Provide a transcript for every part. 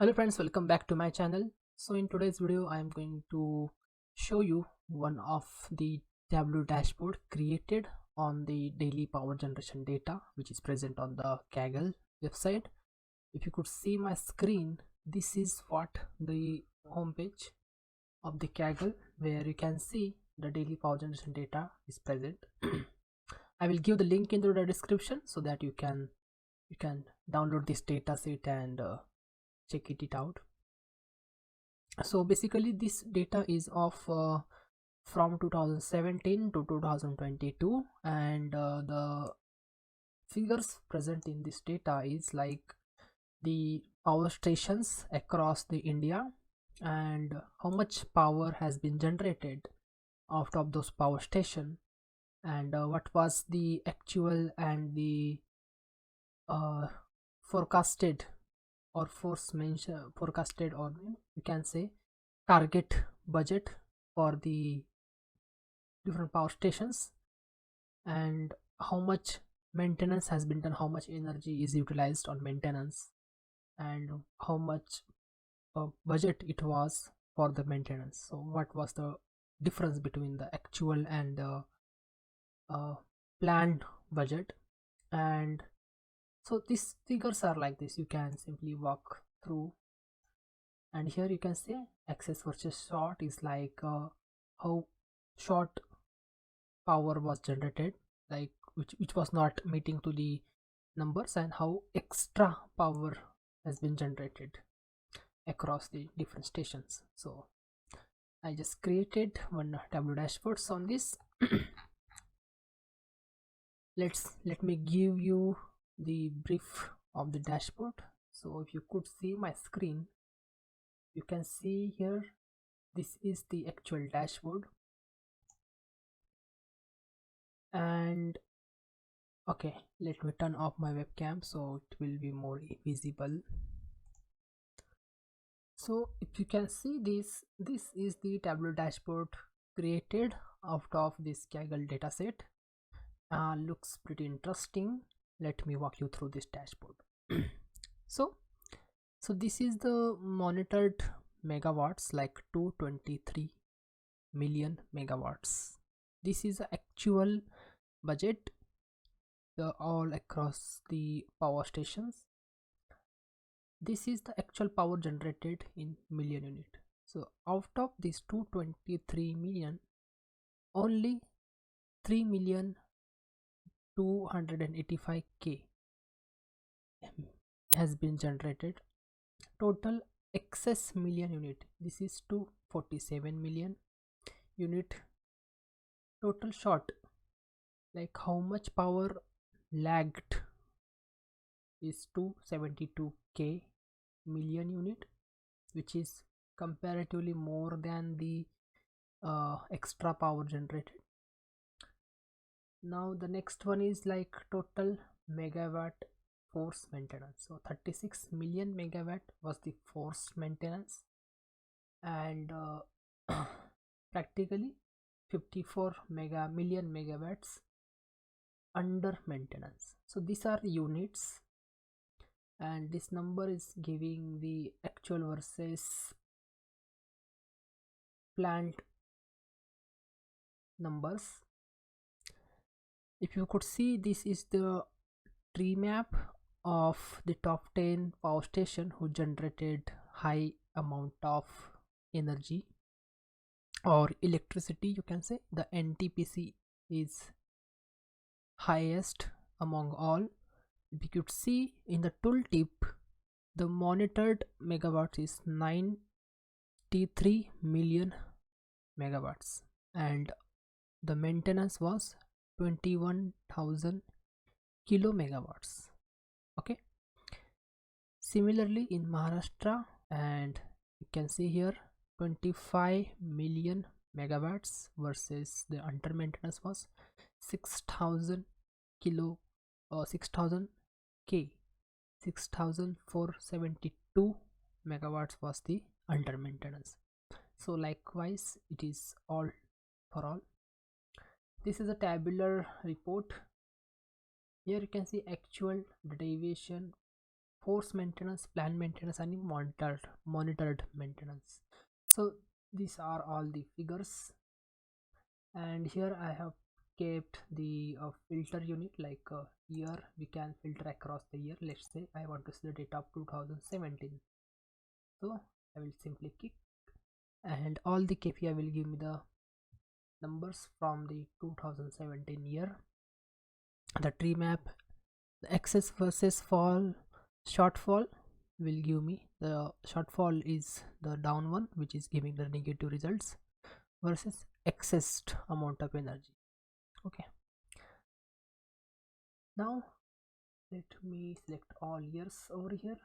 Hello friends, welcome back to my channel. So in today's video I am going to show you one of the Tableau dashboard created on the daily power generation data which is present on the Kaggle website. If you could see my screen, this is what the homepage of the Kaggle, where you can see the daily power generation data is present. I will give the link into the description so that you can download this data set and check it out. So basically this data is of from 2017 to 2022, and the figures present in this data is like the power stations across the India and how much power has been generated out of those power station, and what was the actual and the forecasted or forecasted, or you can say target budget for the different power stations, and how much maintenance has been done, how much energy is utilized on maintenance, and how much budget it was for the maintenance. So what was the difference between the actual and the planned budget. And so these figures are like this, you can simply walk through, and here you can say excess versus short is like how short power was generated, like which was not meeting to the numbers, and how extra power has been generated across the different stations. So I just created one Tableau dashboards on this. Let me give you the brief of the dashboard. So if you could see my screen, you can see here this is the actual dashboard. And okay, let me turn off my webcam so it will be more visible. So if you can see this is the Tableau dashboard created out of this Kaggle dataset. Looks pretty interesting. Let me walk you through this dashboard. so this is the monitored megawatts, like 223 million megawatts. This is the actual budget all across the power stations. This is the actual power generated in million unit. So out of this 223 million, only 3,285,000 has been generated. Total excess million unit, this is 247 million unit. Total short, like how much power lagged, is 272k million unit, which is comparatively more than the extra power generated. Now the next one is like total megawatt force maintenance. So 36 million megawatt was the force maintenance, and practically 54 million megawatts under maintenance. So these are the units, and this number is giving the actual versus planned numbers. If you could see, this is the tree map of the top 10 power station who generated high amount of energy or electricity. You can say the NTPC is highest among all. You could see in the tooltip, the monitored megawatts is 93 million megawatts, and the maintenance was 21,000 kilo megawatts. Okay, similarly in Maharashtra, and you can see here 25 million megawatts versus the under maintenance was 6,000 kilo or 6,000 k, 6,472 megawatts was the under maintenance. So likewise it is all for all. This is a tabular report. Here you can see actual deviation force maintenance, planned maintenance, and monitored maintenance. So these are all the figures, and here I have kept the filter unit, like here we can filter across the year. Let's say I want to see the data of 2017, so I will simply click, and all the KPI will give me the numbers from the 2017 year. The tree map, the excess versus shortfall will give me the shortfall is the down one, which is giving the negative results, versus excessed amount of energy. Okay, now let me select all years over here.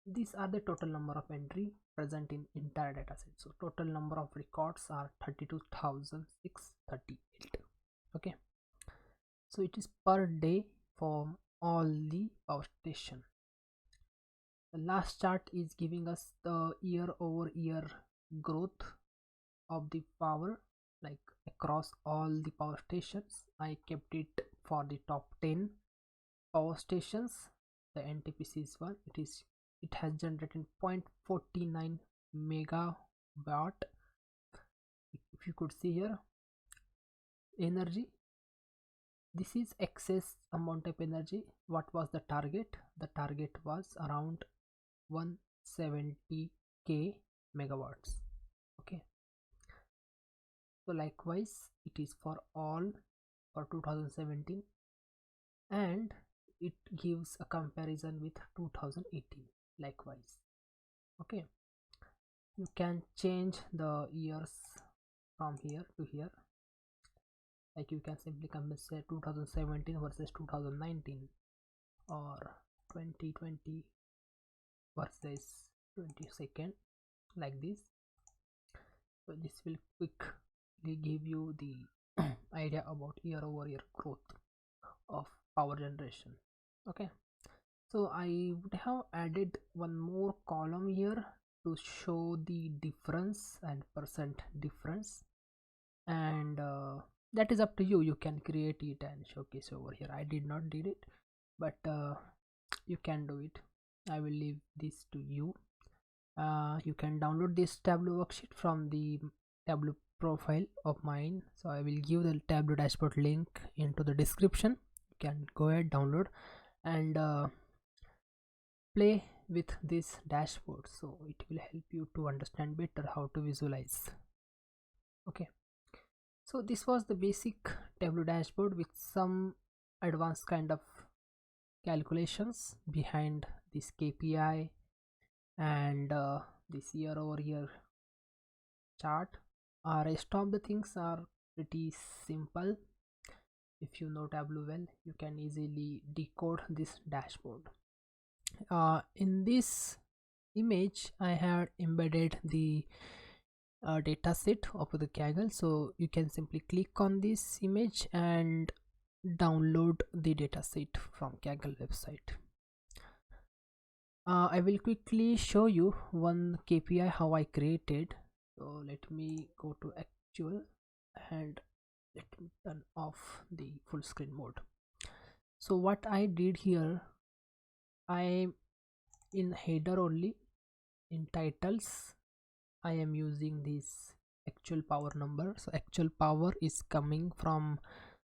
These are the total number of entry present in entire dataset. So total number of records are 32,638. Okay, so it is per day for all the power station. The last chart is giving us the year over year growth of the power, like across all the power stations. I kept it for the top 10 power stations. The NTPC is one. It has generated 0.49 megawatt. If you could see here, energy, this is excess amount of energy. What was the target? The target was around 170k megawatts. Okay, so likewise it is for all for 2017, and it gives a comparison with 2018 likewise. Okay, you can change the years from here to here, like you can simply compare 2017 versus 2019, or 2020 versus 22nd, like this. So this will quickly give you the idea about year over year growth of power generation. Okay, so I would have added one more column here to show the difference and percent difference, and that is up to you. You can create it and showcase over here. I did not did it, but you can do it. I will leave this to you. You can download this Tableau worksheet from the Tableau profile of mine, so I will give the Tableau dashboard link into the description. You can go ahead, download, and play with this dashboard, so it will help you to understand better how to visualize. Okay, so this was the basic Tableau dashboard with some advanced kind of calculations behind this KPI and this year over year chart. Rest of the things are pretty simple. If you know Tableau well, you can easily decode this dashboard. In this image I had embedded the data set of the Kaggle, so you can simply click on this image and download the data set from Kaggle website. I will quickly show you one KPI how I created. So let me go to actual and let me turn off the full screen mode. So what I did here, I in header only, in titles I am using this actual power number. So actual power is coming from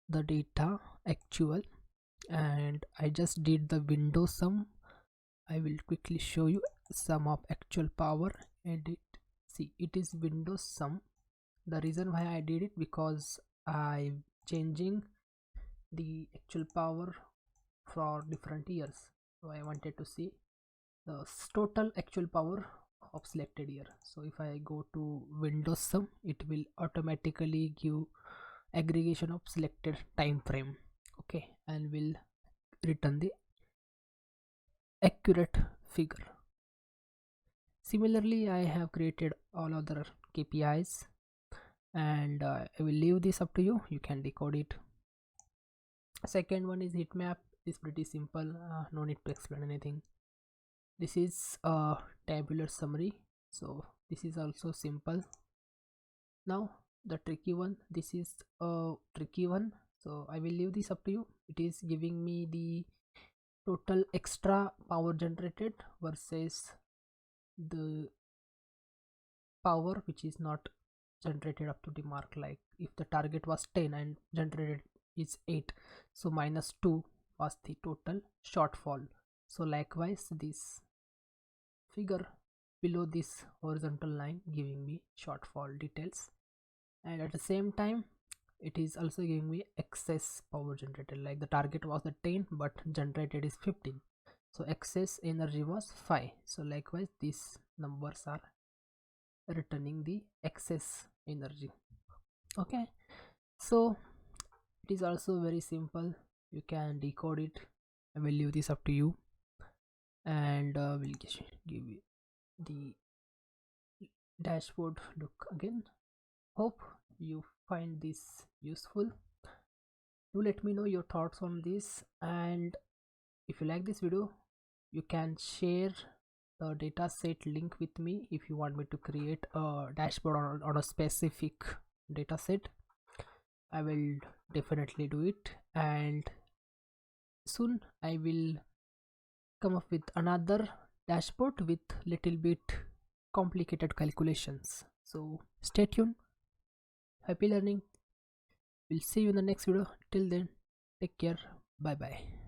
the data actual, and I just did the window sum. I will quickly show you sum of actual power. Edit, see, it is window sum. The reason why I did it, because I'm changing the actual power for different years, so I wanted to see the total actual power of selected year. So if I go to window sum, it will automatically give aggregation of selected time frame. Okay, and will return the accurate figure. Similarly, I have created all other KPIs, and I will leave this up to you. You can decode it. Second one is heat map. It's pretty simple, no need to explain anything. This is a tabular summary, so this is also simple. Now the tricky one, this is a tricky one, so I will leave this up to you. It is giving me the total extra power generated versus the power which is not generated up to the mark. Like if the target was 10 and generated is 8, so -2 was the total shortfall. So likewise this figure below this horizontal line giving me shortfall details, and at the same time it is also giving me excess power generated. Like the target was the 10 but generated is 15, so excess energy was 5. So likewise these numbers are returning the excess energy. Okay, so it is also very simple, you can decode it. I will leave this up to you, and we'll give you the dashboard look again. Hope you find this useful. Do let me know your thoughts on this, and if you like this video you can share the dataset link with me if you want me to create a dashboard on a specific dataset. I will definitely do it, and soon I will come up with another dashboard with little bit complicated calculations. So stay tuned. Happy learning. We'll see you in the next video. Till then, take care. Bye bye.